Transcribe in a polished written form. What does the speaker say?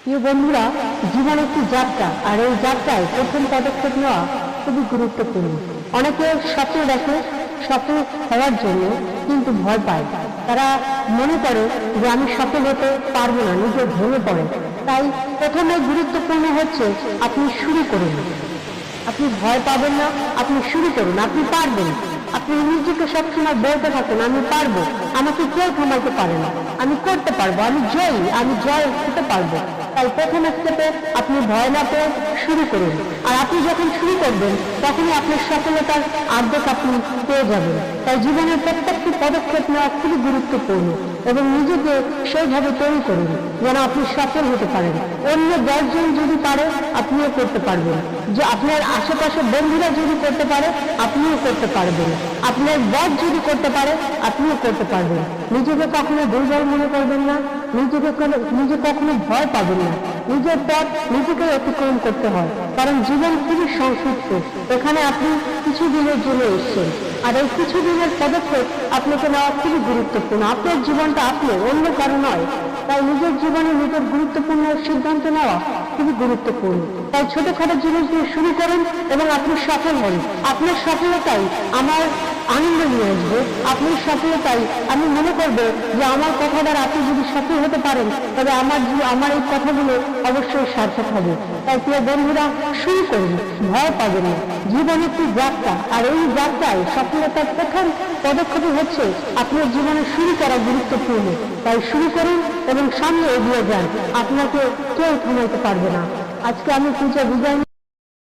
প্রিয় বন্ধুরা, জীবন একটি যাত্রা, আর এই যাত্রায় প্রথম পদক্ষেপ নেওয়া খুবই গুরুত্বপূর্ণ। অনেকে স্বপ্ন দেখে সফল হওয়ার জন্য, কিন্তু ভয় পায়। তারা মনে করে যে আমি সফল হতে পারবো না, নিজে ভেঙে পড়ে। তাই প্রথমে গুরুত্বপূর্ণ হচ্ছে আপনি শুরু করুন। আপনি ভয় পাবেন না, আপনি শুরু করুন, আপনি পারবেন। আপনি নিজেকে সবসময় বলতে থাকুন আমি পারবো, আমাকে কেউ থামাইতে পারে না, আমি করতে পারবো, আমি জয় হতে পারবো। তাই প্রথম স্টেপে আপনি ভয় না পেয়ে শুরু করুন। আর আপনি যখন শুরু করবেন তখনই আপনার সফলতার আর্ধেক আপনি পেয়ে যাবেন। তাই জীবনের প্রত্যেকটি পদক্ষেপ নেওয়া খুবই গুরুত্বপূর্ণ, এবং নিজেকে সেইভাবে তৈরি করুন যেন আপনি সফল হতে পারেন। অন্য 10 জন যদি পারে আপনিও করতে পারবেন, যে আপনার আশেপাশে বন্ধুরা যদি করতে পারে আপনিও করতে পারবেন, আপনার বস যদি করতে পারে আপনিও করতে পারবেন। নিজেকে কখনো দুর্বল মনে করবেন না, নিজে কখনো ভয় পাবেন না। নিজের পথ নিজেকে অতিক্রম করতে হয়, কারণ জীবন খুবই সংক্ষিপ্ত। এখানে আপনি কিছু দিনের জন্য এসেছেন, আর এই কিছু দিনের পদক্ষেপ আপনাকে নেওয়া খুবই গুরুত্বপূর্ণ। আপনার জীবনটা আপনার, অন্য কারো নয়। তাই নিজের জীবনে নিজের গুরুত্বপূর্ণ সিদ্ধান্ত নেওয়া খুবই গুরুত্বপূর্ণ। তাই ছোটখাটো জিনিস দিয়ে শুরু করুন এবং আপনি সফল হন। আপনার সফলতাই আমার আনন্দ নিয়ে আসবে। আপনার সফলতাই আমি মনে করবো যে আমার কথা দ্বারা আপনি যদি সফল হতে পারেন, তবে আমার এই কথাগুলো অবশ্যই সার্থক হবে। তাই প্রিয় বন্ধুরা, শুরু করুন, ভয় পাবেন না। জীবন একটি যাত্রা, আর এই যাত্রায় সফলতার প্রথম পদক্ষেপ হচ্ছে আপনার জীবনে শুরু করা গুরুত্বপূর্ণ। তাই শুরু করুন এবং সামনে এগিয়ে যান, আপনাকে কেউ থামাইতে পারবে না। আজকে আমি পূজা বিদায়